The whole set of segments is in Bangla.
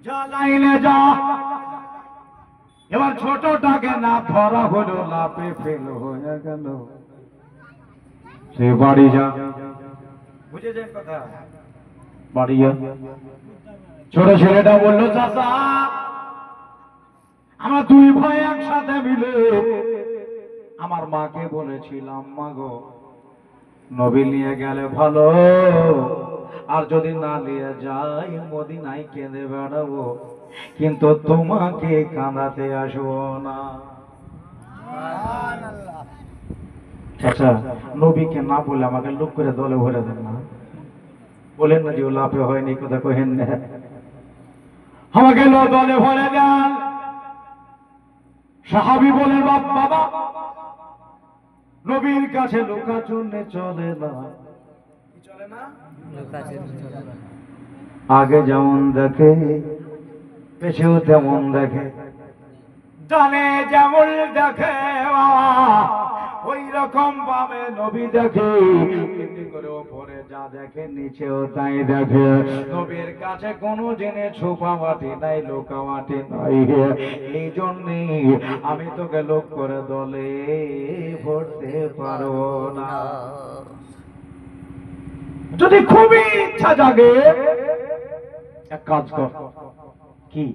যা লাইনে যা। এবার ছোটটাকে না ধরা হলো, লাফে ফেল হয়ে গেল। সে বাড়ি যা, বুঝেছেন কথা? বাড়ি যা। ছোট ছেলেটা বলল, চাচা আমরা দুই ভাই একসাথে মিলে আমার মাকে বলেছিলাম, মা গো নবী নিয়ে গেলে ভালো, আর যদি না নিয়ে যাই মদিনায় কেঁদে বেড়াবো, কিন্তু তোমাকে কাঁদাতে আসবো না। আচ্ছা, নবীকে না বলে আমাকে লোক করে দলে ভরে দেন না, বলেন না যে ও লাভে হয়নি, কথা কহেন না, আমাকে দলে ভরে দেন। সাহাবী বলেন, বাবা নবীর কাছে লোকা জন্য চলে না, চলে না, আগে যেমন দেখে পেছেও তেমন দেখে, জানে যেমন দেখে ওই রকম ভাবে নবী দেখে, এমনি করে ওপরে যা দেখে নিচেও তাই দেখে। নবীর কাছে কোনো জেনে ছোপাবাটি নাই, লোকাবাটি নাই। এই জন্যে আমি তোকে লোক করে দলে ভরতে পারবো না। যদি খুবই ইচ্ছা জাগে এক কাজ কর, কি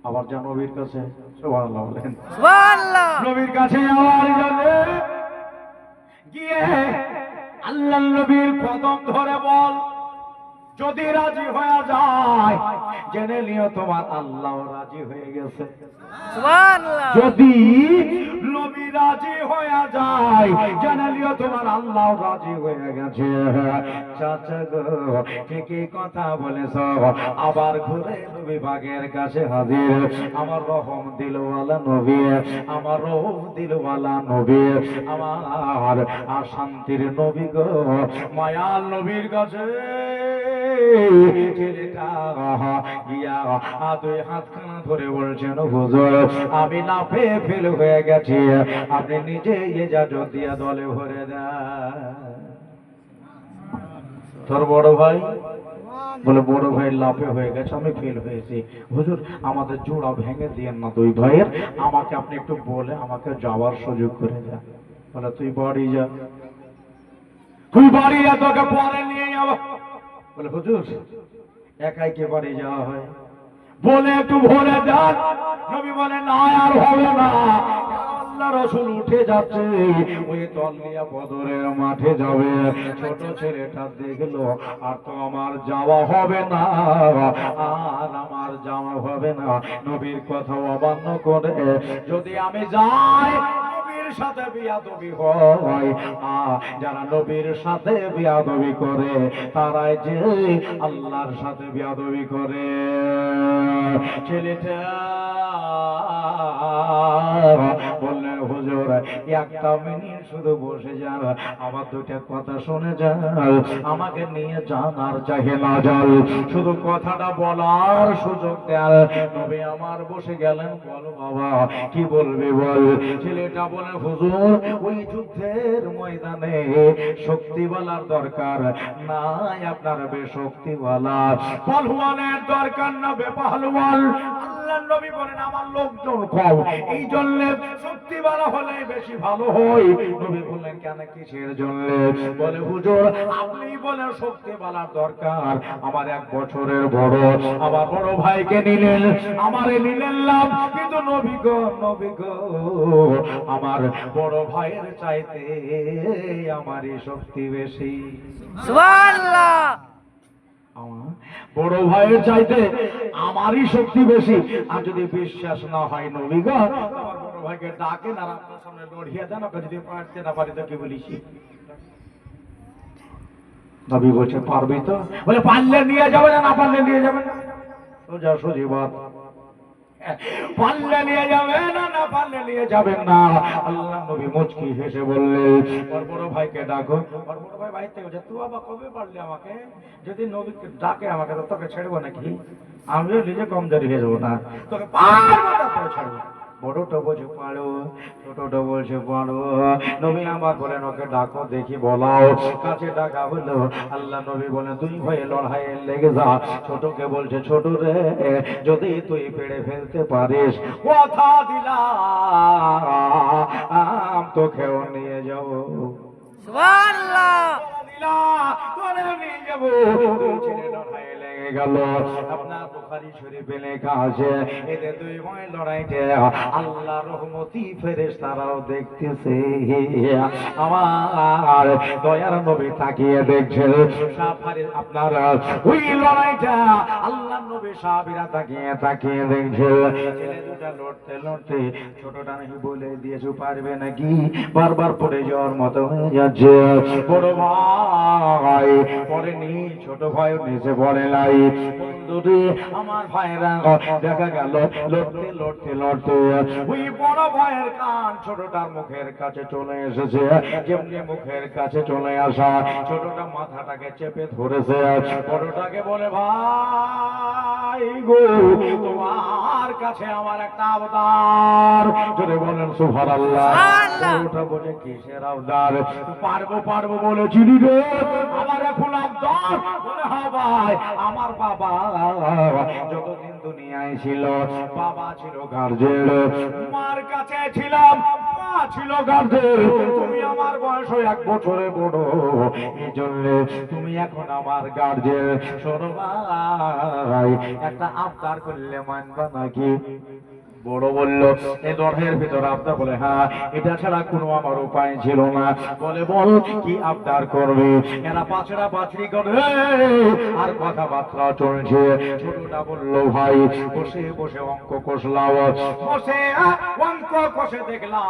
আবার যা নবীর কাছে, সুবহানাল্লাহ বলেন, সুবহানাল্লাহ, নবীর কাছে যাওয়ার জন্য গিয়ে আল্লাহর নবীর কদম ধরে বল, যদি রাজি হয়ে যায় জেনে নিও তোমার আল্লাহ রাজি হয়ে গেছে। সুবহানাল্লাহ। যদি নবী রাজি হয়ে যায় জেনে নিও তোমার আল্লাহ রাজি হয়ে গেছে। চাচা গো ঠিকই কথা বলেছ। আবার ঘুরে নবী বাগের কাছে হাজির, আমার রহম দিলওয়ালা নবী, আমার রহম দিলওয়ালা নবী, আমার শান্তির নবী গো, মায়াল নবীর কাছে ছেলেটা গিয়া দুই হাতখানা ধরে বলছেন, হুজুর আমি লাফে ফেল হয়ে গেছি, আপনি নিজে ইজাজত দিয়া দলে ভরে দেন। তোর বড় ভাই বলে, বড় ভাই লাফে হয়ে গেছে, আমি ফেল হয়েছি, হুজুর আমাদের জোড়া ভেঙে দিয়েন না দুই ভাইয়ের, আমাকে আপনি একটু বলে আমাকে যাওয়ার সুযোগ করে দেন। বলে তুই বাড়ি যা, তুই বাড়ি যা, তোকে পরে নিয়ে যাবো। বলে হুজুর একাই কে বাড়ি যাওয়া হয়, বলে একটু ভরে যান। নবী বলে না আর হবে না, আল্লাহ রাসূল উঠে যাচ্ছে, ওই দল নিয়ে বদরের মাঠে যাবে। ছোট ছেলেটা দেখলো আর তো আমার যাওয়া হবে না, আর আমার যাওয়া হবে না, নবীর কথা অমান্য করে যদি আমি যাই নবীর সাথে বিয়াদবি হয়, যারা নবীর সাথে বিয়াদবি করে তারাই যে আল্লাহর সাথে বিয়াদবি করে। ছেলেটা বললেন, হুজুর একটা মিনিট শুধু বসে যান, আমার দুইটা কথা শুনে যান, আমাকে নিয়ে যান আর চাহে না যান, শুধু কথাটা বলার সুযোগ দেন। নবী আমার বসে গেলেন, বল বাবা কি বলবি বল। ছেলেটা বলে, হুজুর ওই যুদ্ধের ময়দানে শক্তিওয়ালার দরকার নাই, আপনার বেশক্তিওয়ালা পাহলওয়ানের দরকার না, বেপাহলওয়ান। আল্লাহর নবী বলেন আমার লোকজন কম, এই জন্য শক্তিওয়ালা হলে বেশি ভালো হয়। নবী বললেন কেন, কিসের জন্য? বলে হুজুর আপনি বলেন শক্তিওয়ালার দরকার, আমার 1 বছরের বড়, আমার বড় ভাইকে নিলেন, আমারে নিলেন লাভ, কিন্তু নবী গো নবী গো আমার বড় ভাইয়ের চাইতে আমারই শক্তি বেশি। সুবহানাল্লাহ। আমার বড় ভাইয়ের চাইতে আমারই শক্তি বেশি। আর যদি বিশ্বাস না হয় নবী গো আমার বড় ভাইকে ডাকেন আর আপনার সামনে লড়িয়ে দেন, আপনি যদি পারতে না পারি তো কি বলিস। নবী বলছে পারবি তো? বলে পারলে নিয়ে যাবে না, না পারলে নিয়ে যাবে না, সোজা সুজি বাত, পারলে নিয়ে যাবে না, না পারলে নিয়ে যাবেন না। আল্লাহ নবী মুচকি হেসে বললেন ওর বড় ভাইকে ডাকো। ওর বড় ভাই বাইরে থেকে তুই বাবা কবে পারলি আমাকে, যদি নবীকে ডাকে আমাকে তো তোকে ছেড়বো নাকি, আমিও নিজে কমজোরি হয়ে যাবো না, তোকে পারবো তারপরে ছাড়বো। বড়টা বলছে পারো, ছোটটা বলছে পারো। নবী আমার বলেন ওকে ডাকো দেখি বলাও। কাছে ডাকা হলো, আল্লাহ নবী বলেন দুই ভাই লড়াইয়ে লেগে যা। ছোটকে বলছে ছোট রে, যদি তুই পেড়ে ফেলতে পারিস কথা দিলাম তোকেও নিয়ে যাবো। সুবহানাল্লাহ। তোরে নিয়ে যাবো। দুই ছেলে লড়াইয়ে লেগে গেল। আপনার বুখারী শরীফে লেখা আছে এদের দুই ভাই লড়াইতে আল্লাহ রহমতি ফেরেশতারাও দেখতেছে। আমার দয়ার নবী তাকিয়ে দেখছে সাফারের আপনার ওই লড়াইটা আল্লাহ নবী সাহাবীরা তাকিয়ে তাকিয়ে দেখছে। ছেলে দুটা লড়তে লড়তে ছোটটা নাকি বলে দিয়েছে পারবে নাকি, বারবার পড়ে যাওয়ার মতো হয়ে যাচ্ছে। বড় ভাই পড়েনি, ছোট ভাই নিচে পড়ে নাই। বন্ধুরে আমার ভাইরা দেখা গেল লড়তে লড়তে লড়তে ওই বড় ভাইয়ের কান ছোটটার মুখের কাছে চলে এসেছে। যেমনি মুখের কাছে চলে আসা ছোটটা মাথাটাকে চেপে ধরেছে। বড়টাকে বলে ভাই গো তোমার কাছে আমার একটা আবদার। জোরে বলেন সুবহানাল্লাহ। বড়টা বলে কিসের আবদার? পারবো পারবো বলেছিলি রে, আমার এখন আবদার। বলে হ্যাঁ ভাই, আমার বাবা যতদিন দুনিয়ায় ছিল বাবা ছিল গার্জেন, মার কাছে ছিলাম মা ছিল গার্জেন। তুমি আমার বয়স 1 বছরে বড়, এই জন্য তুমি এখন আমার গার্জেন। শোনো ভাই, একটা আবদার করলে মানবা নাকি? বড় বলল এই লড়াইয়ের ভিতরে আবদার? বলে হ্যাঁ, এটা ছাড়া কোনো আমার উপায় ছিল না। বলে বল কি আবদার করবে? এরা পাঁচড়া পাঁচড়ি করে আর কথাবার্তা চলছে। ছোটটা বলল ভাই বসে বসে অঙ্ক কষলাম, বসে অঙ্ক কষে দেখলাম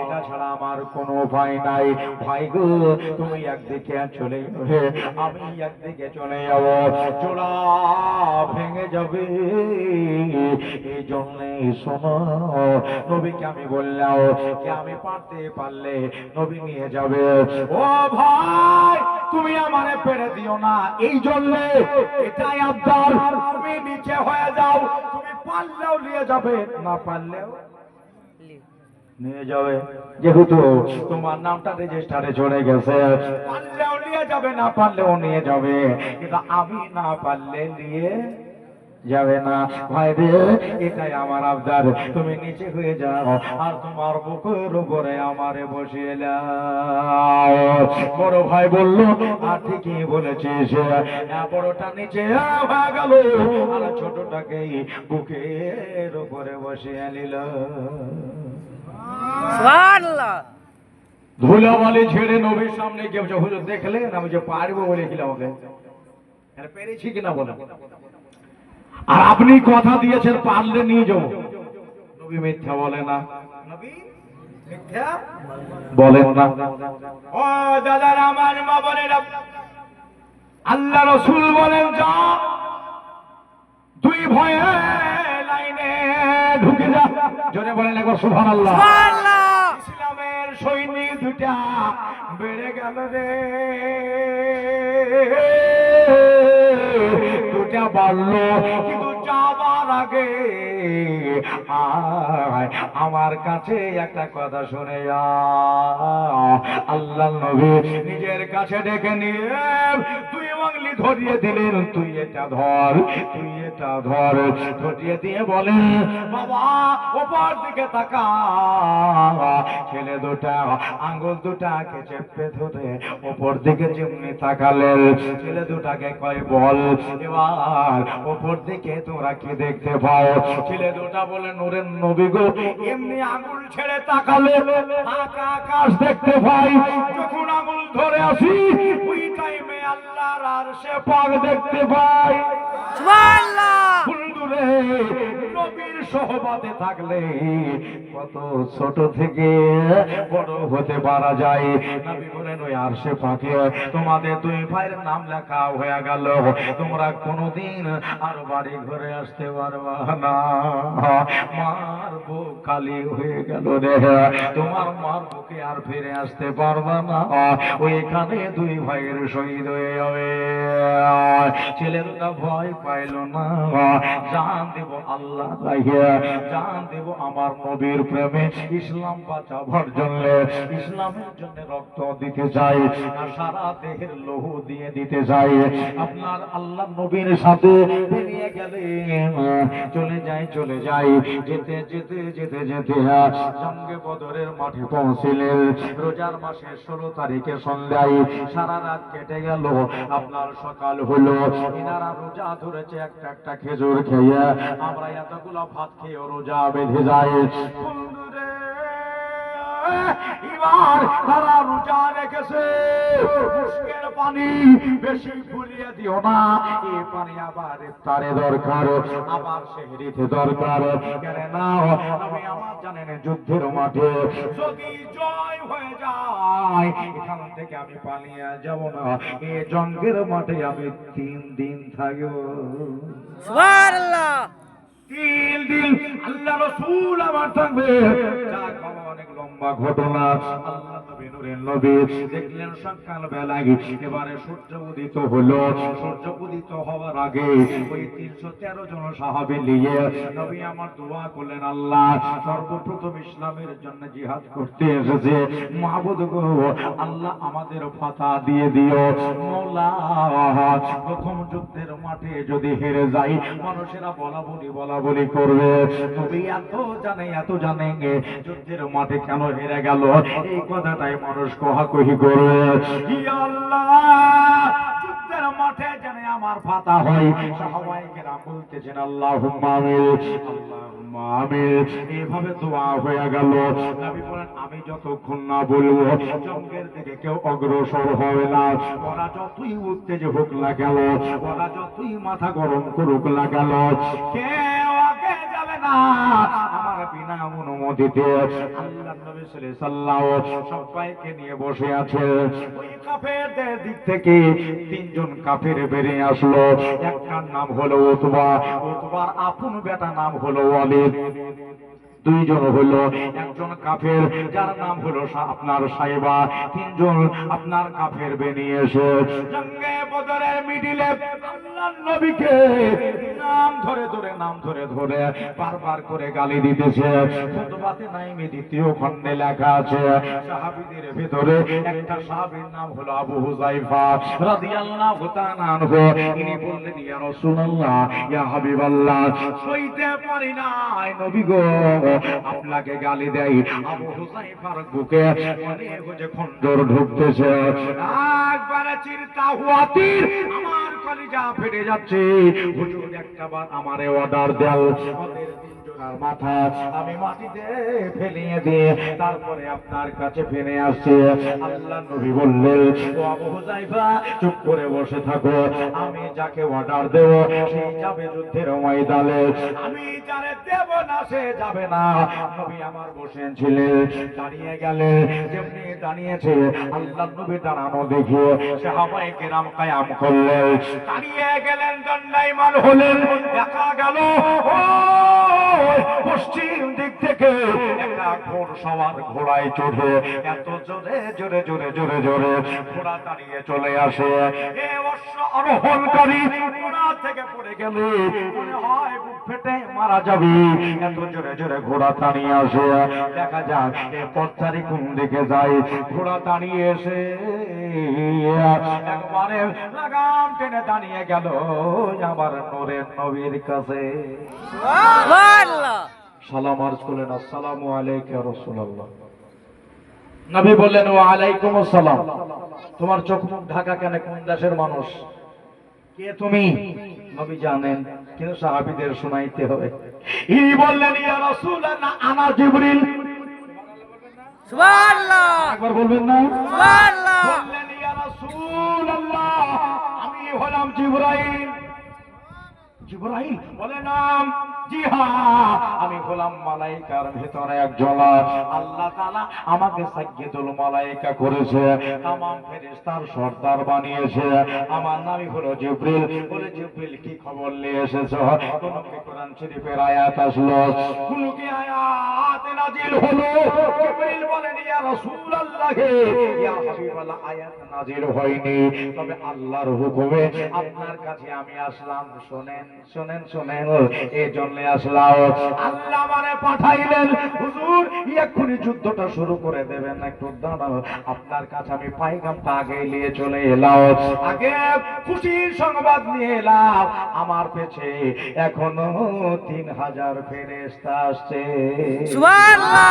এটা ছাড়া আমার কোনো উপায় নাই। ভাই গো তুমি একদিকে চলে যাবে, আমি একদিকে চলে যাবো, চোলা ভেঙে যাবে। এই জন্যে শোনো, নবীকে আমি বললাম যে আমি পারতে পারলে নবী নিয়ে যাবে। ও ভাই তুমি আমারে পেরে দিও না, এই জন্যে এটাই আবদার। তুমি নিচে হয়ে যাও, তুমি পারলেও নিয়ে যাবে, না পারলেও নিয়ে যাবে। যেহেতু তোমার নামটা রেজিস্টারে চলে গেছে, পারলেও নিয়ে যাবে, না পারলেও নিয়ে যাবে, কিন্তু আমি না পারলে নিয়ে যাবে না। ভাই রে এটাই আমার আবদার, তুমি নিচে হয়ে যাও আর তোমার বুকের উপরে আমারে বসিয়ে নাও। বড় ভাই বলল আর ঠিকই বলেছিস। বড়টা নিচে হয়ে গেল আর ছোটটাকে বুকের উপরে বসিয়ে নিল। সুবহানাল্লাহ। ধুলাবালি ছেড়ে নবীর সামনে গিয়ে হুজুর দেখলেন আমি যে পারবো বলেছিলাম ওকে, পেরেছি কিনা বলে। আর আপনি কথা দিয়েছেন পারলে নিয়ে যাবো, নবী মিথ্যা বলে না, নবী মিথ্যা বলেন না। ও দাদারা আমার মা বোনেরা, আল্লাহ রাসূল বলেন যা দুই ভয়ে লাইনে ঢুকে যা। জোরে বলেন একবার সুবহানাল্লাহ। সুবহানাল্লাহ। ইসলামের সৈনিক দুটা বেড়ে গেল রে, দুটা বাড়লো, কিন্তু যাবার আগে আমার কাছে একটা কথা শুনে যা। আল্লাহ নবী নিজের কাছে ডেকে নিয়ে তুই আঙুলি ধরিয়ে দিলেন, তুই এটা ধর, তুই এটা ধর। ধরিয়ে দিয়ে বলেন বাবা ওপর দিকে তাকা। ছেলে দুটা আঙ্গুল দুটাকে চেপে ধরে ওপর দিকে যেমনি তাকালেন, ছেলে দুটাকে কয় বল এবার ওপর দিকে তোমরা কি দেখতে পাও? ছেলে দুটা বলে নূরের নবী গো এমনি আঙ্গুল ছেড়ে তাকালে আকাশ দেখতে পাই, যখন আঙ্গুল ধরে আসি ওই টাইমে আল্লাহর আরশে পাক দেখতে পাই। সুবহানাল্লাহ। বন্ধুরে নবীর সহবাতে থাকলে কত ছোট থেকে বড় হতে পারা যায়। নবী বলেন ওই আরশে পাকে তোমাদের দুই ভাইয়ের নাম লেখা হয়ে গেল, তোমরা কোনোদিন আর বাড়ি ঘরে আসতে পারবা না। মার বুক খালি হয়ে গেল রে, তোমার মার বুকে আর ফিরে আসতে পারবা না। ওইখানে দুই ভাইয়ের শহীদ হয়ে যাবে। ছেলেরা ভয় পাইল না, জান দেব আল্লাহ রাহিয়া, জান দেব আমার নবীর প্রেমে, ইসলাম বাঁচাবার জন্য, ইসলামের জন্য রক্ত দিতে চাই, আর সারা দেহের লৌহ দিয়ে দিতে চাই। আপনার আল্লাহ নবীর সাথে বেরিয়ে গেলে চলে যায় যেতে যেতে যেতে যেতে জঙ্গে বদরের মাঠে পৌঁছিলেন। রোজার মাসের 16 তারিখে সন্ধ্যায় সারা রাত কেটে গেল, আপনার সকাল হলো। এনারা রোজা ধরেছে একটা একটা খেজুর খেয়ে, আমরা এতগুলো ভাত খেয়ে রোজা বেঁধে যায়। বন্ধুরে, এবার তারা রোজা রেখেছে, মুশকের পানি বেশি ফুলিয়ে দিও না, এই পানি আবার ইফতারে দরকার, আবার সেহরিতে দরকার। কেন না আমি আমার জানেন যুদ্ধের মাঠে যদি জয় হয়ে যায়, এখান থেকে আমি পালিয়ে যাব না, এই জঙ্গের মাঠে আমি 3 দিন থাকবো। সুবহানাল্লাহ। 3 দিন আল্লাহ রাসূল আমার থাকবে। যাক বাবা, অনেক লম্বা ঘটনা। আল্লাহ নবী নূরের নবী দেখলেন সকাল বেলায় এবারে সূর্য উদিত হলো। সূর্য উদিত হওয়ার আগে ওই 313 জন সাহাবী নিয়ে নবী আমার দোয়া করলেন, আল্লাহ সর্বপ্রথম ইসলামের জন্য জিহাদ করতে এসেছে, মাহবুদ গো আল্লাহ আমাদের ফাতা দিয়ে দিও। মওলা, প্রথম যুদ্ধের মাঠে যদি হেরে যাই, মানুষেরা বলা বলি করবে, নবী এত জানে যুদ্ধের মাঠে কেন হেরে গেল, এই কথাটাই মানুষ কহাকহি করবে। ইয়া আল্লাহ, যুদ্ধের মাঠে জানে আমার ফাতা হয়। সাহাবায়ে কেরাম বলতেছেন আল্লাহুম্মা আমিন, আল্লাহুম্মা আমিন। এইভাবে দোয়া হয়ে গেল। নবী বলেন, আমি যতক্ষণ না বলবো জঙ্গের দিকে কেউ অগ্রসর হবে না। ওরা যতই উত্তেজিত হোক না গেল, ওরা যতই মাথা গরম করুক না গেল, কেউ আগে যাবে না আমার বিনা অনুমতিতে। আল্লাহ নবী সাল্লাল্লাহু আলাইহি ওয়াসাল্লাম সবাইকে নিয়ে বসে আছে। ওই কাফেরদের দিক থেকে 3 জন কাফের বেরিয়ে আসলো। একটার নাম হলো উতবা, উতবার আপন বেটা নাম হলো ওয়ালিদ। 2 জন হলো, একজন কাফের যার নাম হলো আপনার সাইবা। 3 জন আপনার কাফের বেরিয়ে এসে জঙ্গে বদরের মিডিলে আল্লাহর নবীকে নাম ধরে বারবার করে গালি দিতেছে। খুতবাতে নাইমে 2য় খণ্ডে লেখা আছে, সাহাবীদের ভিতরে একটা সাহাবীর নাম হলো আবু হুযায়ফা রাদিয়াল্লাহু তাআলা আনহু। তিনি বললেন, ইয়া রাসূলুল্লাহ, ইয়া হাবিবাল্লাহ, সইতে পারি না নবী গো, আপনাকে গালি দেয়। আবু হুযায়ফার বুকে অনেক যে খঞ্জর ঢুকতেছে, একবারে চিরতা হুয়াতির আমার কলিজা ফেটে যাচ্ছে। হুজুর একটাবার আমারে অর্ডার দেন, ওদের 3 জনের মাথা আমি মাটিতে ফেলিয়ে দিয়ে তারপরে আপনার কাছে ফিরে আসছে। আল্লাহ নবী বললেন, ও আবু হুযায়ফা, চুপ করে বসে থাকো, আমি যাকে অর্ডার দেব সেই যাবে যুদ্ধের ময়দানে, আমি যারে দেব না সে যাবে না। নবী আমার বসেছিলেন, দাঁড়িয়ে গেলেন। যেমনি দাঁড়িয়েছে আল্লাহ নবী দাঁড়ানো দেখে সাহাবায়ে কেরাম কিয়াম করলেন, দাঁড়িয়ে গেলেন, দণ্ডায়মান হলেন। দেখা গেল পশ্চিম দিক থেকে একটা ঘোড়সওয়ার ঘোড়ায় চড়ে এত জোরে ঘোড়া দাঁড়িয়ে চলে আসে। এ অশ্ব আরোহণকারী ঘোড়া থেকে পড়ে গেলে মনে হয় বুক ফেটে মারা যাবে, এত জোরে ঘোড়া দাঁড়িয়ে আসে। দেখা যাক এ পথচারী কোন দিকে যায়। ঘোড়া দাঁড়িয়ে এসে একবারে লাগাম টেনে দাঁড়িয়ে গেল আমার নূরের নবীর কাছে। সুবহানাল্লাহ। সালাম আরজ করলেন, আসসালামু আলাইকা ইয়া রাসূলুল্লাহ। নবী বললেন, ওয়া আলাইকুম আসসালাম। তোমার চোখ মুখ ঢাকা কেন, কোন দেশের মানুষ, কে তুমি? নবী জানেন, কিন্তু সাহাবীদের শোনাইতে হবে। ইনি বললেন, ইয়া রাসূলুল্লাহ, আনা জিবরিল। সুবহানাল্লাহ। একবার বলবেন না? সুবহানাল্লাহ। বললেন, ইয়া রাসূলুল্লাহ, আমি হলাম জিবরাইল। জিবরাইল বলে, নাম জি হ্যাঁ, আমি হলাম মালাইকার ভিতরে একজন। আল্লাহ তাআলা আমাকে সাইয়্যিদুল মালাইকা করেছে, তামাম ফেরেশতার সর্দার বানিয়েছে। আমার নামই হলো জিবরিল। বলে জিবরিল কি খবর নিয়ে এসেছো? কোন কি কোরআন শরীফের আয়াত আসলো, কোন কি আয়াত নাজিল হলো? জিবরিল বলেন ইয়া রাসূলুল্লাহ, ইয়া হাবিবাল্লাহ, আয়াত নাজিল হয়নি, তবে আল্লাহর হুকুমে আপনার কাছে আমি আসলাম। শুনেন শুনেন শুনেন, এই জন্য আসলাম। আল্লাহ মানে পাঠাইলেন, হুজুর এক্ষুনি যুদ্ধটা শুরু করে দেবেন, একটু দাঁড়াও, আপনার কাছে আমি পাইগামটা আগে নিয়ে চলে এলাম, আগে খুশির সংবাদ নিয়ে এলাম। আমার পেছে এখনো 3000 ফেরেশতা আসছে। সুবহানাল্লাহ।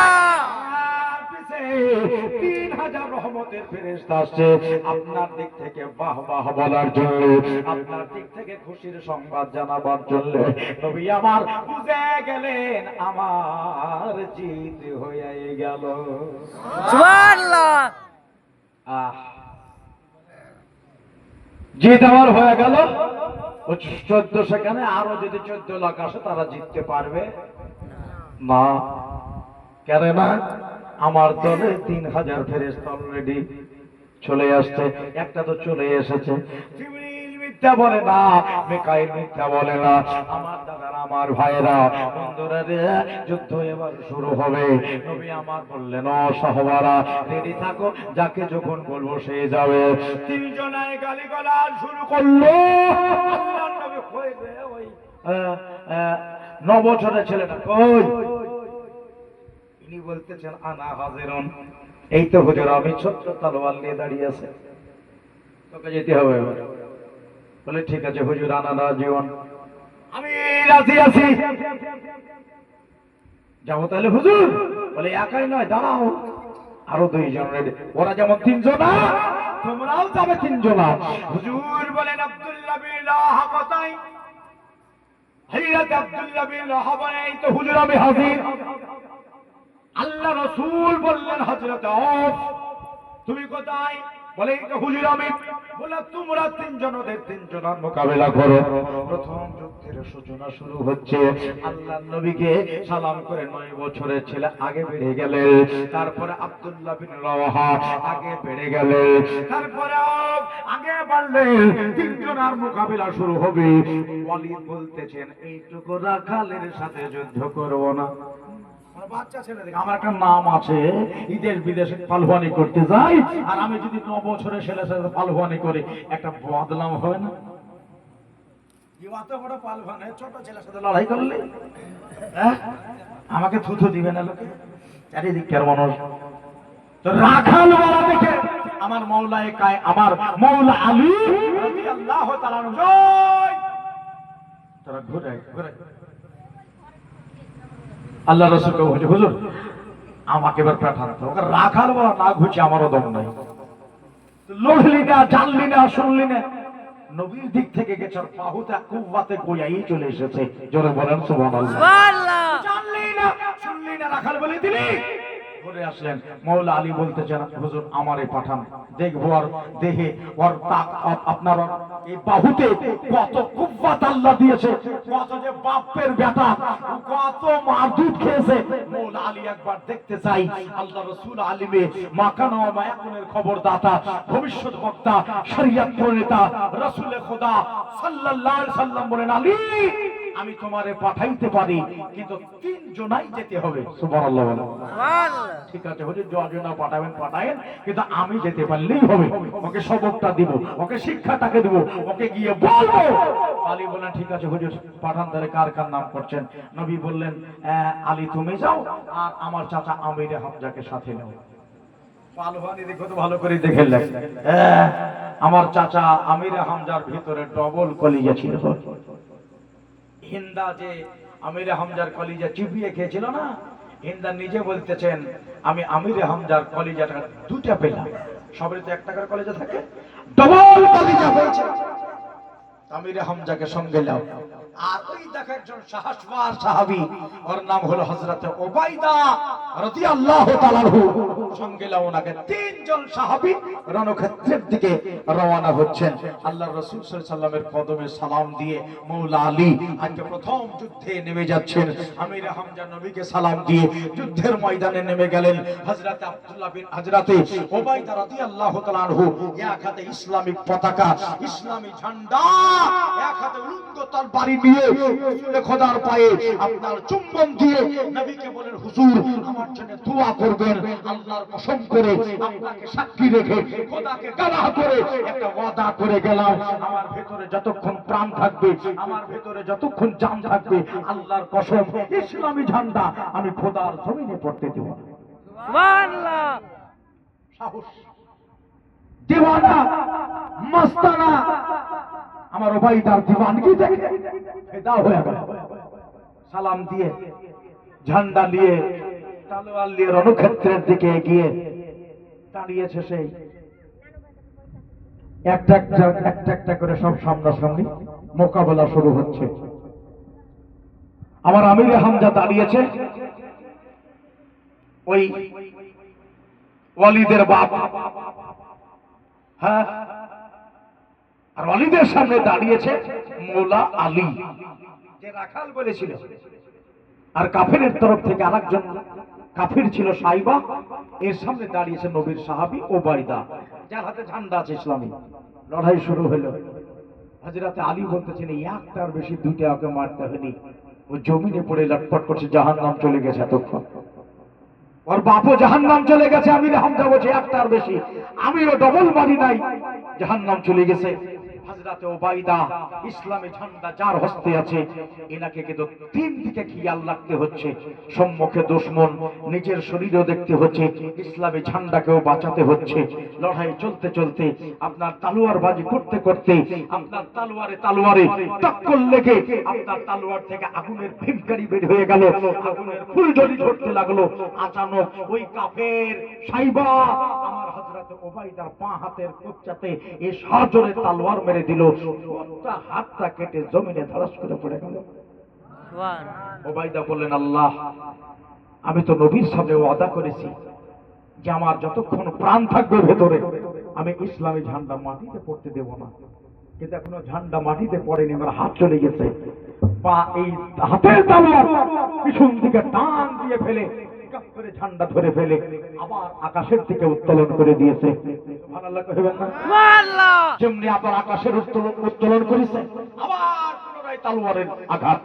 3000 রহমতের ফেরেশতা আসছে আপনার দিক থেকে বাহ বাহ বলার জন্য, আপনার দিক থেকে খুশির সংবাদ জানাবার জন্য। নবী আমার বুঝে গেলেন আমার জিত হয়ে গেল। সুবহানাল্লাহ। জিত আমার হয়ে গেল। 14 সেখানে আরো যদি 14 লাখ আসে তারা জিততে পারবে না। কেন না? আমার দলে 3000 ফেরেশতা অলরেডি চলে আসছে। একটা তো চলে এসেছে। জিবরিল মিথ্যা বলে না, মিকাইল মিথ্যা বলে না। আমার দাদারা, আমার ভাইরা, বন্ধুরা রে, যুদ্ধ এবার শুরু হবে। নবী আমার বললেন, ও সাহাবারা রেডি থাকো, যাকে যখন বলবো সে যাবে। তিনজনায় গালিগালাজ শুরু করলো। আল্লাহর নবী কই রে, ওই 9 বছরের ছেলেটা কই? ইনি বলতেছেন আনা হাজিরুন, এই তো হুজুর আমি ছোট্ট তলোয়ার নিয়ে দাঁড়িয়ে আছে, তোকে যেতে হবে এবার। বলে ঠিক আছে হুজুর, আনা রাজিউন, আমি রাজি আছি, যাবো তাহলে হুজুর? বলে একাই নয়, দাঁড়াও, আরো 2 জন রেডি। ওরা যেমন 3 জনা, তোমরাও যাবে 3 জনা। হুজুর বলেন আব্দুল্লাহ বিন রাহা কোথায়? হযরত আব্দুল্লাহ বিন রাহা বলে এই তো হুজুর আমি হাজির। আল্লাহ রাসূল বললেন হযরত আউফ তুমি কোথায়? বলে হুজুর আমি। বলে তোমরা 3 জন ওদের 3 জনের মোকাবেলা করো। প্রথম যুদ্ধের সূচনা শুরু হচ্ছে। আল্লাহর নবীকে সালাম করে 9 বছরের ছেলে আগে বেড়ে গেলেন। তারপরে আব্দুল্লাহ বিন রাওয়াহা আগে বেড়ে গেলেন। তারপরে আগে বাড়লেন। 3 জনের মোকাবেলা শুরু হবে। ওয়ালিদ বলতেছেন এইটুকু রাখালের সাথে যুদ্ধ করব না। বাচ্চা ছেলে দেখে আমার একটা নাম আছে, বিদেশ বিদেশে পালওয়ানি করতে যাই, আর আমি যদি 9 বছরের ছেলের সাথে পালওয়ানি করি, একটা বদনাম হবে না? অত বড় পালওয়ান ছোট ছেলের সাথে লড়াই করলে আমাকে থুথু দিবে না লোকে? চারিদিকের মানুষ তো রাখাল বলা দেখে আমার মওলায়ে কায়, আমার মওলা আলী রাদিয়াল্লাহু তাআলা জয়, তারা ঘুরে ঘুরে আল্লাহ রাসূলকে বলছে হুজুর আমাকে এবার পাঠান তো। ওকে রাখাল বলা না ঘুচে আমারও দম নাই। লড়লি না, জানলি না, শুনলি না। নবীর দিক থেকে গেছে বাহুতে কুওয়াতে গোয়াই চলে এসেছে। জোরে বলেন সুবহানাল্লাহ। সুবহানাল্লাহ। জানলি না, শুনলি না, রাখাল বলে দিলি। ঘুরে আসলেন। মওলা আলী বলতেছেন হুজুর আমারে পাঠান, দেখবো আর দেহে ওর তাকত আপনার এই বাহুতে কত কুওয়াত আল্লাহ দিয়েছে, কত যে বাপের বেটা কত মারদুদ খেয়েছে। মওলা আলী একবার দেখতে চাই। আল্লাহ রাসূল আলিমে মাকানা ওয়া মায়াকুনের খবরদাতা, ভবিষ্যৎ বক্তা, শরীয়ত প্রণেতা, রাসূলে খোদা সাল্লাল্লাহু আলাইহি সাল্লাম বলেন আলী আমি তোমারে পাঠাইতে পারি, কিন্তু 3 জনাই যেতে হবে। সুবহানাল্লাহ বলেন। সুবহানাল্লাহ। ঠিক আছে হুজুর, যজনা পাঠাবেন পাঠায়েন, কিন্তু আমি যেতে পারলেই হবে। ওকে সবকটা দিব, ওকে শিক্ষাটাকে দিব, ওকে গিয়ে বলবো। আলী বলেন ঠিক আছে হুজুর পাঠান, তাহলে কার কার নাম করছেন? নবী বললেন আলী তুমি যাও, আর আমার চাচা আমিরে হামজাকে সাথে নাও। পালওয়ানি দেখো তো ভালো করে দেখে লেখ। আমার চাচা আমিরে হামজার ভিতরে ডবল কলিজা ছিল। হিন্দা যে আমিরে হামজার কলিজা চিবিয়ে খেয়েছিল না, হিন্দা নিজে বলতেছেন আমি আমিরে হামজার কলিজাটা 2টা পেলাম। সবের তো 1 টাকার কলিজা থাকে, ডবল কলিজা হয়েছে। আমিরে হামজাকে সঙ্গে নাও। আর ওই দেখো একজন সাহসবান সাহাবী, ওর নাম হলো হযরতে উবাইদা রাদিয়াল্লাহু তাআলা আনহু, সঙ্গে নাও ওনাকে। তিনজন সাহাবী রণক্ষেত্রের দিকে রওনা হচ্ছেন। আল্লাহর রাসূল সাল্লাল্লাহু আলাইহি সাল্লামের কদমে সালাম দিয়ে মাওলা আলী আজকে প্রথম যুদ্ধে নেমে যাচ্ছেন। আমিরে হামজা নবীকে সালাম দিয়ে যুদ্ধের ময়দানে নেমে গেলেন। হযরতে আব্দুল্লাহ বিন হযরতে উবাইদা রাদিয়াল্লাহু তাআলা আনহু এক হাতে ইসলামিক পতাকা, ইসলামী ঝান্ডা, এক হাতে উলঙ্গ তরবারি নিয়ে রাসূলের খোদার পায়ে আপনার চুম্বন দিয়ে নবীকে বলেন, হুজুর আমার জন্য দোয়া করবেন। আল্লাহর কসম করে আপনাকে সাক্ষী রেখে খোদাকে গালাহ করে একটা ওয়াদা করে গেলাম, আমার ভেতরে যতক্ষণ প্রাণ থাকবে, আমার ভেতরে যতক্ষণ জান থাকবে, আল্লাহর কসম ইসলামী ঝান্ডা আমি খোদার জমিনে পড়তে দেব না। সুবহানাল্লাহ। সাহস, দিওয়ানা, মস্তানা আমার উবাইদার দিওয়ানগি দেখে ফিদা হয়ে গেল। সালাম দিয়ে ঝান্ডা নিয়ে তলোয়ার নিয়ে রণক্ষেত্রের দিকে এগিয়ে দাঁড়িয়েছে। সেই একটা একটা করে সব সামনাসামনি মোকাবেলা শুরু হচ্ছে। আমার আমিরে হামজা দাঁড়িয়েছে, ওই ওয়ালিদের বাপ, হ্যাঁ, আর ওয়ালিদের সামনে দাঁড়িয়েছে মৌলা আলী, যে রাখাল বলেছিল। আর কাফিরের তরফ থেকে আরেকজন কাফির ছিল সাইবা, এর সামনে দাঁড়িয়েছে নবীর সাহাবী উবাইদা, যার হাতে ঝান্ডা আছে ইসলামী। লড়াই শুরু হলো। হযরতে আলী বলতেছেন, একটার বেশি দুইটা ওকে মারতে হয়নি, ও জমিনে পড়ে লটপট করছে, জাহান্নাম চলে গেছে এতক্ষণ। ওর বাপও জাহান্নাম চলে গেছে। আমিরে হামজা বলছে একটার বেশি, আমিও ডবল মারি নাই, জাহান্নাম চলে গেছে। হযরতে উবাইদা ইসলামী ঝান্ডা যার হস্তে আছে, এনাকে কিন্তু তিন দিকে খেয়াল রাখতে হচ্ছে। সম্মুখে দুশমন, নিজের শরীরও দেখতে হচ্ছে, ইসলামী ঝান্ডাকেও বাঁচাতে হচ্ছে। লড়াই চলতে চলতে আপনার তালোয়ার বাজি করতে করতে আপনার তালোয়ারে টক্কর লেগে আপনার তালোয়ার থেকে আগুনের ফিটকারি বের হয়ে গেল, আগুনের ফুলঝড়ি ঝরতে লাগলো। আচানক ওই কাফের সাইবা আমার হযরতে উবাইদার বাঁ হাতের কোচ্চাতে এই সজোরে তালোয়ার মেরে দিল, ওটা হাতটা কেটে জমিনে ধরাস করে পড়ে গেল। সুবহানাল্লাহ। উবাইদা বললেন, আল্লাহ, আমি তো নবীর সামনে ওয়াদা করেছি যে আমার যতক্ষণ প্রাণ থাকবে ভেতরে আমি ইসলামী ঝান্ডা মাটিতে পড়তে দেব না, কিন্তু এখনো ঝান্ডা মাটিতে পড়েনি, আমার হাত চলে গেছে। বা এই হাতের তালোয়ার পিছন দিকে টান দিয়ে ফেলে কাপ করে ঝান্ডা ধরে ফেলে আবার আকাশের দিকে উত্তোলন করে দিয়েছে। সুবহানাল্লাহ কইবেন না? সুবহানাল্লাহ। যেমনি আবার আকাশের উত্তোলন করেছে, আবার পুনরায় তালোয়ারের আঘাত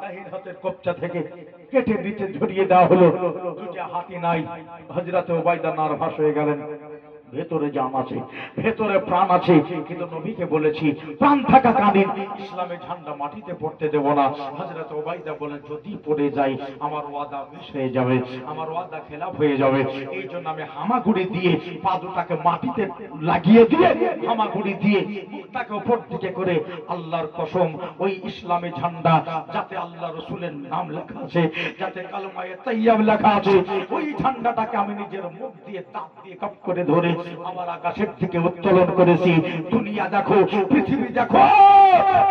দাহিন হাতের কবজা থেকে কেটে নিচে ঝরিয়ে দেওয়া হলো। দুটা হাতই নাই। হযরতে উবাইদা নার্ভাস হয়ে গেলেন। ভেতরে জান আছে, ভেতরে প্রাণ আছে, কিন্তু নবীকে বলেছি প্রাণ থাকাকালীন ইসলামে ঝান্ডা মাটিতে পড়তে দেব না। হযরত উবাইদা বলেন, যদি পড়ে যাই আমার ওয়াদা মিস হয়ে যাবে, আমার ওয়াদা খেলাফ হয়ে যাবে। এই জন্য আমি হামাগুড়ি দিয়ে পা দুটাকে মাটিতে লাগিয়ে দিয়ে হামাগুড়ি দিয়ে মুখটাকে উপর দিকে করে আল্লাহর কসম ওই ইসলামী ঝান্ডা যাতে আল্লাহ রাসূলের নাম লেখা আছে, যাতে কালেমায়ে তাইয়্যিব লেখা আছে, ওই ঝান্ডাটাকে আমি নিজের মুখ দিয়ে তাপ দিয়ে কাপ করে ধরে আমার আকাশের থেকে উত্তোলন করেছি। দুনিয়া দেখো, পৃথিবী দেখো,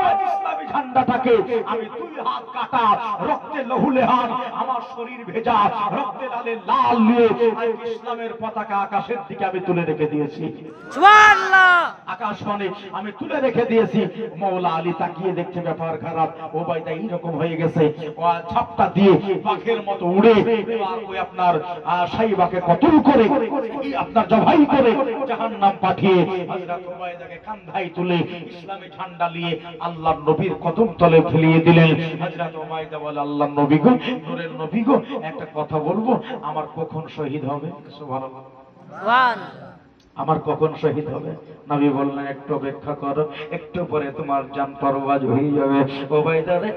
আজ ইসলামী ঝান্ডাটাকে আমি দুই হাত কাটা, রক্তে লহুলেহান, আমার শরীর ভেজা, রক্তে লালে লাল নিয়ে আজ ইসলামের পতাকা আকাশের দিকে আমি তুলে রেখে দিয়েছি। সুবহানাল্লাহ। আকাশবাণী আমি তুলে রেখে দিয়েছি। মৌলা আলী তাকিয়ে দেখছে ব্যাপার খারাপ, উবাইদা এইরকম হয়ে গেছে, ও ছাপটা দিয়ে পাখির মতো উড়ে আর ওই আপনার সাইবাকে কতল করে আপনার জবাই করে জাহান্নাম পাঠিয়ে হযরত উবাইদাকে কাঁধায় তুলে ইসলামী ঝান্ডা নিয়ে আল্লাহর নবীর কদম তলে ফেলিয়ে দিলেন। হযরত উবাইদা বলে, আল্লাহর নবী গো, নূরের নবী গো, একটা কথা বলবো, আমার কখন শহীদ হবে? সুবহানাল্লাহ। সুবহানাল্লাহ। আমার কখন শহীদ হবে? নবী বললেন, একটু অপেক্ষা করো, একটু পরে তোমার জান পরওয়াজ হয়ে যাবে। উবাইদা রে,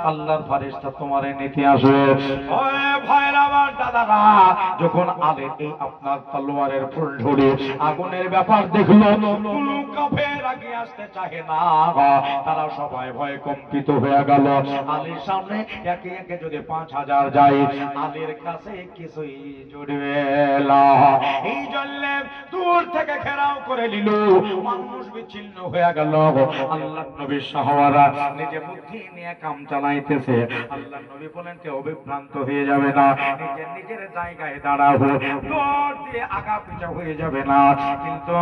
আল্লাহর ফেরেশতা তোমারে নিতে আসবে। ওই ভাইরা আমার দাদারা, যখন আলের এই আপনার তলোয়ারের ফুল ঝরে আগুনের ব্যাপার দেখলো, কোনো কাফের আগে আসতে চাহে না, তারা সবাই ভয়ে কম্পিত হয়ে গেল। আলীর সামনে একে একে যদি 5000 যায়, আলীর কাছে কিছুই জুড়বে না। এই জন্য দূর থেকে ঘেরাও করে নিল, মানুষ বিচ্ছিন্ন হয়ে গেল। আল্লাহর নবী নবীর সাহাবারা নিজে বুদ্ধি নিয়ে কাম চালাইতেছে। আল্লাহ নবী বলেন কেউ বিভ্রান্ত হয়ে যাবে না, নিজের নিজের জায়গায় দাঁড়াবো, দৌড় দিয়ে আগা পিছা হয়ে যাবে না। কিন্তু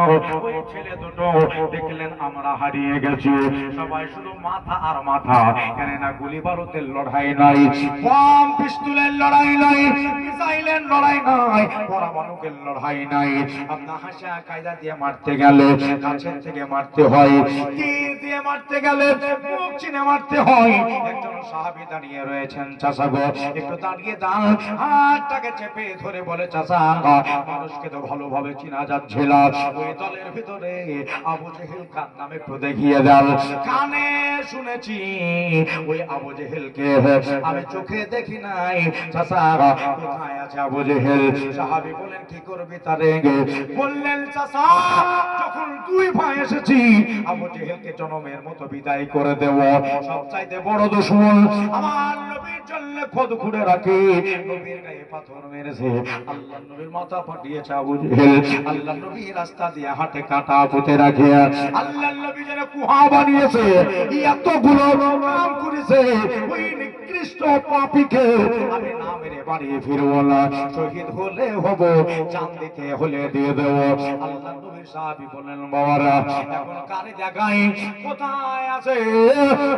ওই ছেলে দুটো দেখলেন আমরা হারিয়ে গেছি, সবাই শুধু মাথা আর মাথা, কেন না গুলি বারুদের লড়াই নাই, বম পিস্তলের লড়াই নাই, মিসাইলের লড়াই নাই, পরমাণুকের লড়াই নাই। আপনার হাসা কায়দা দিয়ে মারতে গেলে কাছের থেকে মারতে হয়, তীর দিয়ে মারতে গেলে মুখ চিনে মারতে হয়। একজন সাহাবী দাঁড়িয়ে রয়েছেন, চাচা গো একটু দাঁড়িয়ে দাঁড়, হাতটাকে চেপে ধরে বলে চাচা মানুষকে তো ভালোভাবে চিনা যাচ্ছে না, ওই দলের ভিতরে আবু জেহেল কার নামে একটু দেখিয়ে দাও। কানে শুনেছি ওই আবু জেহেলকে, আমি চোখে দেখি নাই, চাচা কোথায় আছে আবু জেহেল? সাহাবী বলেন কি করবি তারে? বললেন চাচা যখন দুই ভাই এসেছি আবু জেহেলকে জনমের মতো বিদায় করে দেব। সবচাইতে বড় দুশমন আমার নবীর জন্য খোদ খুঁড়ে রাখে, নবীর গায়ে পাথর মেরেছে, আল্লাহ নবীর মাথা ফাটিয়েছে আবু জেহেল। আল্লাহ নবী রাস্তা দিয়ে হাটে কাটা পুঁতে রাখে, আল্লাহ নবী যেন কুহা বানিয়েছে, এতগুলো নাম করেছে, ওই নিকৃষ্ট পাপীকে আমি না মেরে বাড়ি ফিরবো না, শহীদ হলে হব, জান দিতে হলে দিয়ে দেবো। আল্লাহ নবীর সাহাবী বলেন বাবারা এখন কারে জায়গায় কোথায় আছে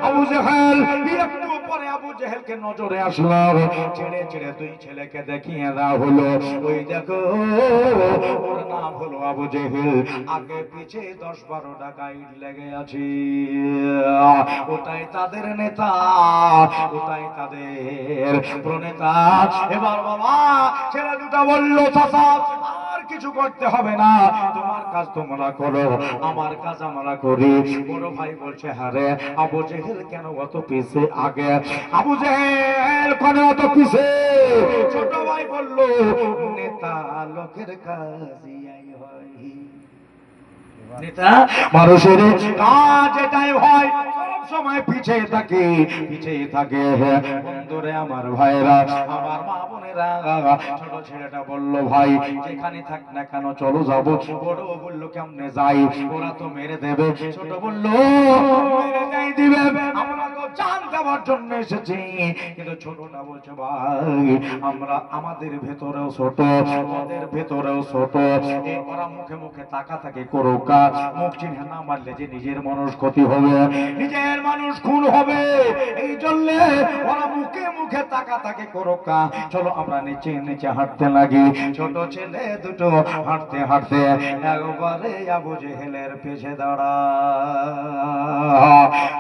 আবু জেহেল? একটু পরে আবু জেহেলকে নজরে আসলাম, ছেড়ে ছেড়ে দুই ছেলেকে দেখিয়ে দেওয়া হলো, ওই দেখো ওর নাম হলো আবু জেহেল, আগে পিছে 10-12টা গাইড লেগে আছে, ওটাই তাদের নেতা, ওটাই তাদের প্রনেতা। এবার বাবা ছেলে দুটা বললো চাচা আর কিছু করতে হবে না, তোমার কাজ তোমরা করো, আমার কাজ আমরা করি। বড় ভাই বলছে হারে আবু জেহেল কেন অত পিছে আগে? আবু জেহেল কেন অত পিছে? ছোট ভাই বললো নেতা লোকের কাজই হয়, নেতা মানুষের কাজ এটাই হয়, সব সময় পিছিয়ে থাকে, পিছিয়ে থাকে। বন্ধুরে আমার ভাইরা, আমার মা বোনেরা, ছোট ছেলেটা বলল ভাই যেখানে থাক না কেন চলো যাবো। বড় বললো কেমনে যাই? ওরা তো মেরে দেবে। ছোট বললো মেরে যাই দিবে, আমরা তো জান দেওয়ার জন্য এসেছি। কিন্তু ছোটটা বলছে ভাই আমরা আমাদের ভেতরেও ছোট, ওদের ভেতরেও ছোট, ওরা মুখে মুখে তাকাতাকি করুক, মুখ চিনে না মারলে যে নিজের মানুষ ক্ষতি হবে, নিজের মানুষ খুন হবে, এই জন্য ওরা মুখে মুখে তাকাতাকি করুক, চলো আমরা নিচে নিচে হাঁটতে লাগি। ছোট ছেলে দুটো হাঁটতে হাঁটতে একবারে আবু জেহেলের পেছে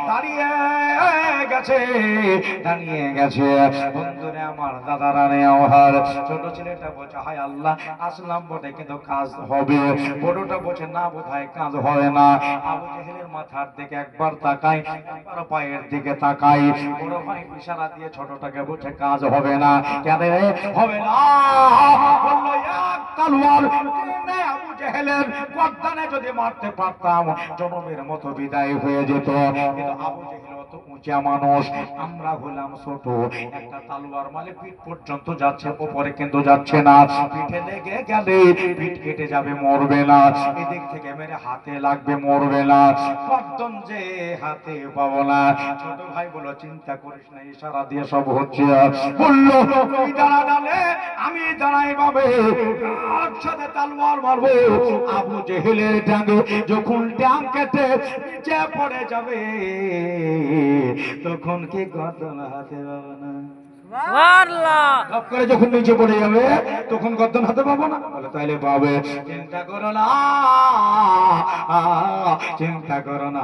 দাঁড়িয়ে গেছে, দাঁড়িয়ে গেছে। বন্ধুরে আমার দাদারা রে আমার, ছোট ছেলেটা বলছে হায় আল্লাহ আসলাম বটে কিন্তু কাজ হবে, বড়টা বলছে না বোধহয় কাজ হবে না। আবু জেহেলের মাথার দিকে একবার তাকাই, একবার পায়ের দিকে তাকাই, বড় ভাই ইশারা দিয়ে ছোটটাকে বলছে কাজ হবে না। কেন হবে না? বললো এক তলোয়ার কিনে আবু জেহেলের গর্দানে যদি মারতে পারতাম জনমের মতো বিদায় হয়ে যেত। কিন্তু আবু জেহেল অত উঁচা মানুষ, আমরা হলাম ছোট, একটা তলোয়ার মালে পিঠ পর্যন্ত যাচ্ছে, উপরে কিন্তু যাচ্ছে না, পিঠে লেগে গেলে পিঠ কেটে যাবে, মরবে না, এদিক থেকে মেরে হাতে লাগবে, মরবে না, গর্দন যে হাতে পাবো না। ছোট ভাই বলল চিন্তা করিস না, ইশারা দিয়ে সব হচ্ছে। বললো তুই দাঁড়া ডালে আমি দাঁড়াই ভাবে, একসাথে তলোয়ার মারবো। আবু জেহেলের ডাঙ্গে যখন ডাং কেটে নিচে পড়ে যাবে তখন কি গর্দন হাতে পাবো না? সুবহানাল্লাহ। করে যখন নিচে পড়ে যাবে তখন গর্দন হাতে পাবো না? বলে তাইলে পাবে, চিন্তা করো না, চিন্তা করো না।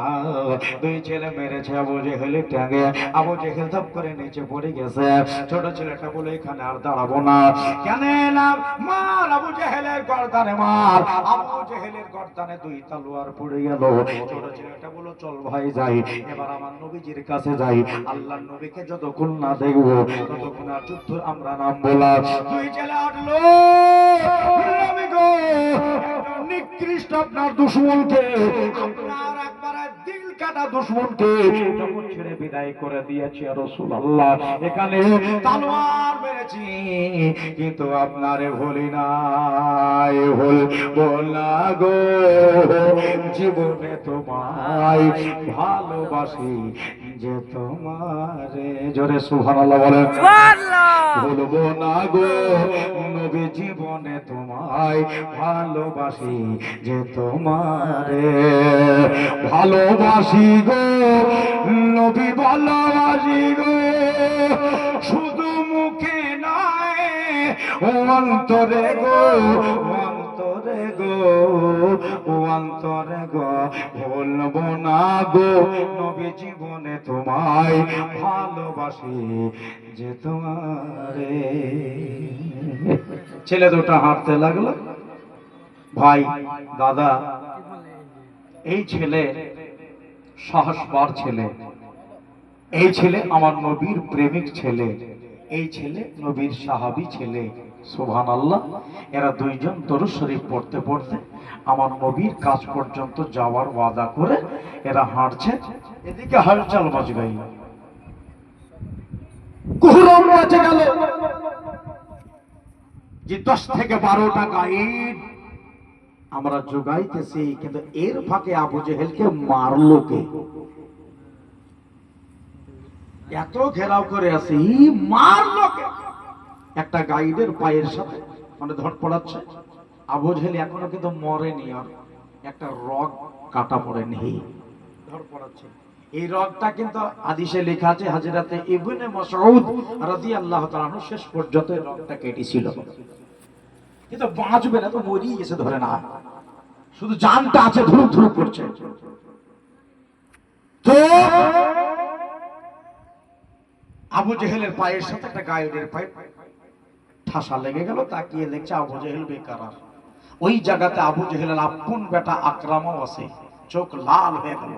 দুই ছেলে মেরেছে আবু জেহেলের টাঙ্গে, আবু জেহেল ধপ করে নিচে পড়ে গেছে। ছোট ছেলেটা বলে এখানে আর দাঁড়াবো না। কেন না? মার আবু জেহেলের গর্দানে মার। আবু জেহেলের গর্দানে দুই তলোয়ার পড়ে গেল। ছোট ছেলেটা বলো চল ভাই যাই, এবার আমার নবীজির কাছে যাই, আল্লাহর নবীকে যতক্ষণ না দেখবো ততক্ষণ আর যুদ্ধ আমরা নামবো না। দুই ছেলে আটলো, নবী গো নিকৃষ্ট আপনার দুশমনকে আপনার একবারে দিল কাটে কাটা দুশমনকে যখন ছেড়ে বিদায় করে দিয়েছি রাসূলুল্লাহ, এখানে তলোয়ার মেরেছি কিন্তু আপনারে ভুলি নাই, ভুলবো না গো জীবনে তোমায় ভালোবাসি যে তোমারে। জোরে সুবহানাল্লাহ বলেন। সুবহানাল্লাহ। ভুলবো না গো নবী জীবনে তোমায় ভালোবাসি যে তোমারে, ভালোবাসি গো নবী ভালোবাসি গো, শুধু মুখে নয় অন্তরে গো, অন্তরে গো, অন্তরে গো। ভুলবো না গো নবী জীবনে তোমায় ভালোবাসি যে তোমারে। ছেলে দুটো হাঁটতে লাগলো। ভাই দাদা, এই ছেলে সাহসবার ছেলে, এই ছেলে আমার নবীর প্রেমিক ছেলে, এই ছেলে নবীর সাহাবী ছেলে। সুবহানাল্লাহ। এরা দুইজন দরুদ শরীফ পড়তে পড়তে আমার নবীর কাছ পর্যন্ত যাওয়ার ওয়াদা করে এরা হাঁটছে। এদিকে হালচাল বাজ গাই, কুহুরম বাজে গেল যে 10 থেকে 12টা গাইড আমরা জোগাইতেছি, কিন্তু এর ফাঁকে আবু জেহেলকে মারলো কে? এত ঘেরাও করে আছি, মারলো কে? একটা গাইডের পায়ের সাথে মানে ধর পড়াচ্ছে। আবু জেহেল এখনো কিন্তু মরেনি, আর একটা রগ কাটা পড়েনি, ধর পড়াচ্ছে। এই রগটা কিন্তু হাদিসে লেখা আছে, হযরতে ইবনে মাসউদ রাদিয়াল্লাহু তাআলা আনহু শেষ পর্যন্ত এই রগটা কেটেছিল, কিন্তু বাঁচবে না, তো মরিয়ে গেছে ধরে না, শুধু জানটা আছে ধুরুপ ধুরুপ করছে। তো আবু জেহেলের পায়ের সাথে একটা গাইডের পায়ে ঠাসা লেগে গেল। তাকিয়ে দেখছে আবু জেহেল বেকার। ওই জায়গাতে আবু জেহেলের আপন বেটা আকরামাও আছে। চোখ লাল হয়ে গেল,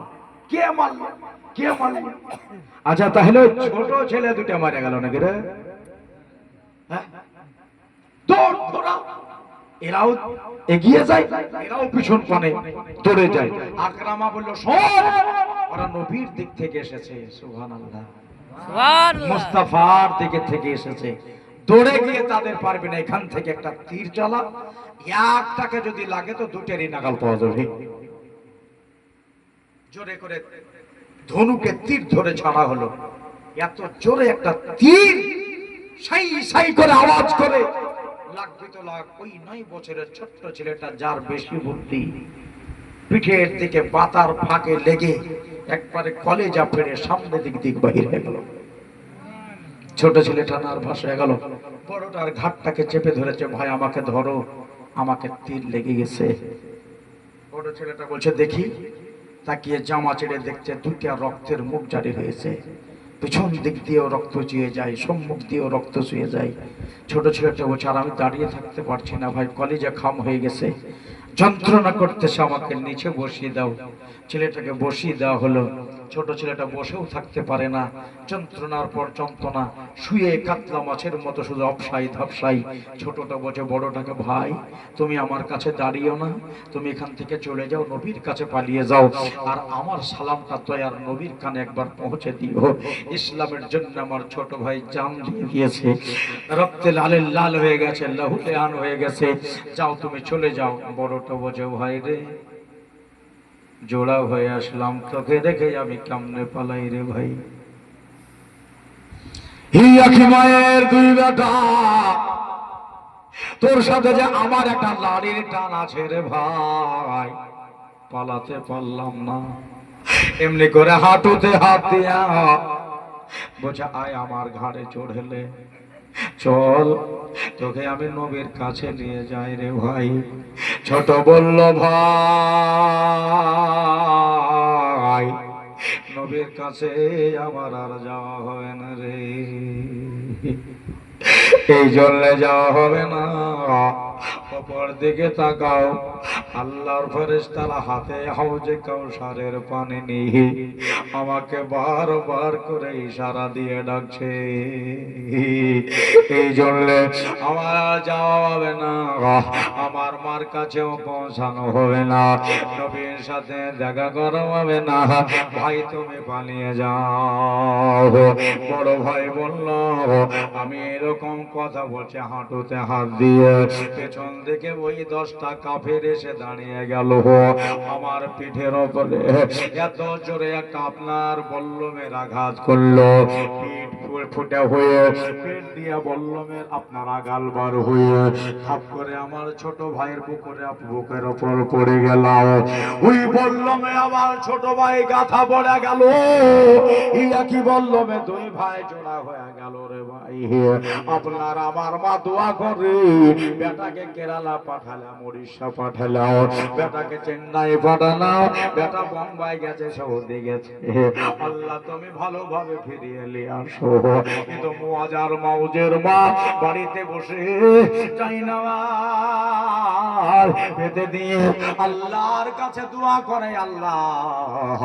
কে মারল, কে মারল? আচ্ছা তাহলে ছোট ছেলে দুটো মারা গেল নাকি রে? হ্যাঁ, দৌড় দৌড়াও। এরাও এগিয়ে যায়, এরাও পিছন পানে দৌড়ে যায়। আকরামা বলল, শোন, ওরা নবীর দিক থেকে এসেছে। সুবহানাল্লাহ। সুবহানাল্লাহ। মুস্তাফার দিকে থেকে এসেছে, দৌড়ে গিয়ে তাদের পারবে না। এখান থেকে একটা তীর চালা, একটাকে যদি লাগে তো দুটেরই নাগাল পাওয়া যাবে। জোরে করে ধনুকে তীর ধরে ছাড়া হলো। এত জোরে একটা তীর সাই সাই করে আওয়াজ করে লাগবে তো লাগ। ওই 9 বছরের ছোট্ট ছেলেটা, যার বেশি বুদ্ধি, পিঠের দিকে পাতার ফাঁকে লেগে একবারে কলেজা ফেড়ে সামনে দিক বাহির হয়ে গেল। ছোট ছেলেটা নার্ভাস হয়ে গেল, বড়টার ঘাটটাকে চেপে ধরেছে, ভাই আমাকে ধরো, আমাকে তীর লেগে গেছে। বড় ছেলেটা বলছে দেখি। তাকিয়ে জামা ছেড়ে দেখছে দুইটা রক্তের মুখ জারি হয়েছে, পিছন দিক দিয়েও রক্ত চুয়ে যায়, সম্মুখ দিয়েও রক্ত চুয়ে যায়। ছোট ছেলেটা বলছে আর আমি দাঁড়িয়ে থাকতে পারছি না ভাই, কলিজা খাম হয়ে গেছে, যন্ত্রণা করতেছে, আমাকে নিচে বসিয়ে দাও। ছেলেটাকে বসিয়ে দেওয়া হলো। ছোট ছেলেটা বসেও থাকতে পারে না, যন্ত্রণার পর যন্ত্রণা, শুয়ে কাতলা মাছের মতো শুধু অপসাই ধাপসাই। ছোটটা বলছে বড়টাকে, ভাই তুমি আমার কাছে দাঁড়িও না, তুমি এখান থেকে চলে যাও, নবীর কাছে পালিয়ে যাও, আর আমার সালামটা দয়ার নবীর কানে একবার পৌঁছে দিও। ইসলামের জন্য আমার ছোট ভাই জান দিয়ে দিয়েছে, রক্তে লালে লাল হয়ে গেছে, লাহুলে আন হয়ে গেছে, যাও তুমি চলে যাও। বড়টা বলছে ভাই রে, জোড়া হয়ে আসলাম, তোকে দেখে আমি কেমনে পালাই রে ভাই। মায়ের দুই বেটা, তোর সাথে যে আমার একটা লাড়ির টান আছে রে ভাই, পালাতে পারলাম না। এমনি করে হাঁটুতে হাত দিয়া বলছে আয় আমার ঘাড়ে চড়েলে, চল তোকে আমি নবীর কাছে নিয়ে যাই রে ভাই। ছোট বলল ভাই নবীর কাছে আমার আর যাওয়া হবে না রে, এই জন্য যাওয়া হবে না, অপর দিকে তাকাও, আল্লাহর ফেরেশতারা হাতে হাউজে কাউসারের পানি নিয়ে আমাকে বারবার করে ইশারা দিয়ে ডাকছে। এই জন্য আমার আর যাওয়া হবে না, আমার মার কাছেও পৌঁছানো হবে না, নবীর সাথে দেখা করা হবে না। ভাই তুমি পালিয়ে যাও। বড় ভাই বলল, আমি এরকম কথা বলছি, হাঁটুতে হাত দিয়ে পেছন থেকে ওই 10টা কাফের এসে দাঁড়িয়ে গেল আমার পিঠের ওপরে। এত জোরে একটা আপনার বল্লমের আঘাত করলো, পিঠ ফুটে হয়ে পেট দিয়ে বল্লমের আপনার আগাল বার হয়ে থাপ করে আমার ছোট ভাইয়ের বুকের ওপর পড়ে গেল। ওই বল্লমে আমার ছোট ভাই গাথা পড়ে গেল, ইয়া কি বল্লমে দুই ভাই জোড়া হয়ে গেল রে ভাই। আপনার আমার মা দোয়া করে বেটাকে কেরালা পাঠালাম, উড়িষ্যা পাঠালাম, বেটাকে চেন্নাই পাঠালাম, বেটা বোম্বাই গেছে, সৌদি গেছে। আল্লাহ তুমি ভালোভাবে ফিরিয়ে নিয়ে আসো। কিন্তু মুআজার মাউজের মা বাড়িতে বসে চাই না পেতে দিয়ে আল্লাহর কাছে দোয়া করে, আল্লাহ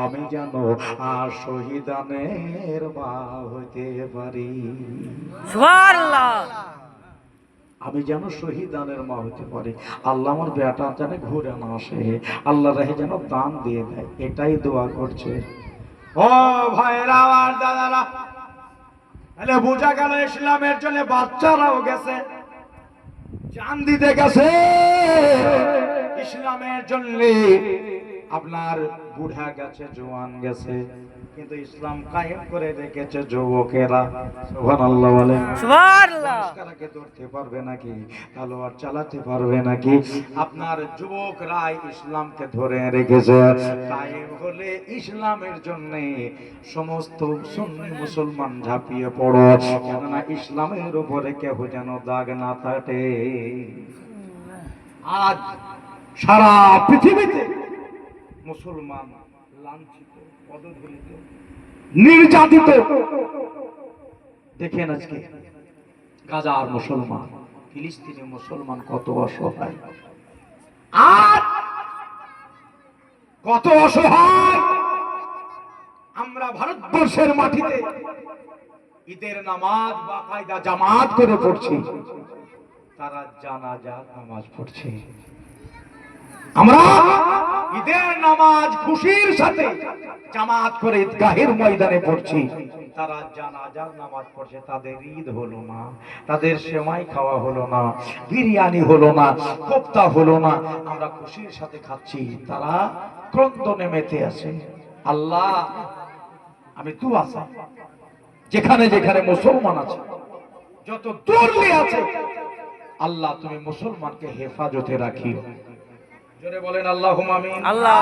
আমি যেন আর শহীদানের মা হইতে পারি, সুবহানাল্লাহ। আমি যেন শহীদানের মা হতে পারি। আল্লাহ আমার বেটা যেন ঘুরে না আসে, আল্লাহ রাহে যেন দান দিয়ে দেয়, এটাই দোয়া করছে। ও ভাইরা আর দাদারা, তাহলে বোঝা গেল ইসলামের জন্য বাচ্চারাও গেছে, জান দিতে গেছে ইসলামের জন্য। আপনার বুড়া গেছে, জওয়ান গেছে, কিন্তু ইসলাম কায়েম করে রেখেছে যুবকেরা। সুবহানাল্লাহ বলেন। সুবহানাল্লাহ। মুশকিলকে ধরতে পারবে নাকি, তলোয়ার চালাতে পারবে নাকি? আপনার যুবকরাই ইসলামকে ধরে রেখেছে। কায়েম হলে ইসলামের জন্য সমস্ত সুন্নি মুসলমান ঝাঁপিয়ে পড়ো, কেননা ইসলামের উপরে কেউ যেন দাগ না থাকে। আজ সারা পৃথিবীতে মুসলমান লাঞ্ছিত, পদধূলিত, নির্যাতিত। দেখেন আজকে গাজার মুসলমান, ফিলিস্তিনি মুসলমান কত অসহায়, আর কত অসহায়। আমরা ভারতবর্ষের মাটিতে ঈদের নামাজ বাকায়দা জামাত করে পড়ছি, তারা জানাজার নামাজ পড়ছে। আমরা ঈদের নামাজ খুশির সাথে জামাত করে ঈদগাহের ময়দানে পড়ছি, তারা জানাজার নামাজ পড়ছে। তাদের ঈদ হলো না, তাদের সেমাই খাওয়া হলো না, বিরিয়ানি হলো না, কোফতা হলো না, আমরা খুশির সাথে খাচ্ছি, তারা ক্রন্দনে মেতে আছে। আল্লাহ আমি দুআ চাই, যেখানে যেখানে মুসলমান আছে, যত দূরে আছে, আল্লাহ তুমি মুসলমানকে হেফাজতে রাখিও। জোরে বলেন আল্লাহুম্মা আমিন। আল্লাহ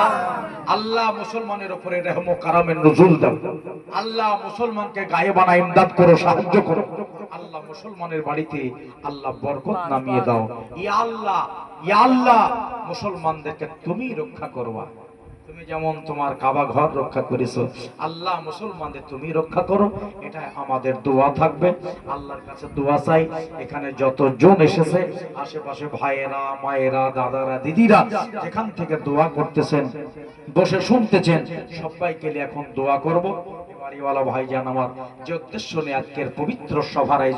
আল্লাহ মুসলমানের উপরে রহম ও কারামের নজুল দাও। আল্লাহ মুসলমানকে গায়েবানা ইমদাদ করো, সাহায্য করো। আল্লাহ মুসলমানের বাড়িতে আল্লাহ বরকত নামিয়ে দাও। ইয়া আল্লাহ, ইয়া আল্লাহ, মুসলমানদেরকে তুমি রক্ষা করবা। তুমি যেমন তোমার কাবা ঘর রক্ষা করেছো, আল্লাহ মুসলমানদের তুমি রক্ষা করো, এটা আমাদের দোয়া থাকবে। আল্লাহর কাছে দোয়া চাই। এখানে যতজন এসেছে, আশেপাশে ভাইয়েরা, মায়েরা, দাদারা, দিদিরা যেখান থেকে দোয়া করতেছেন, বসে শুনতেছেন, সবাইকে নিয়ে এখন দোয়া করব। বাড়িওয়ালা ভাইজান আমার যে উদ্দেশ্য নিয়ে আজকের পবিত্র সভার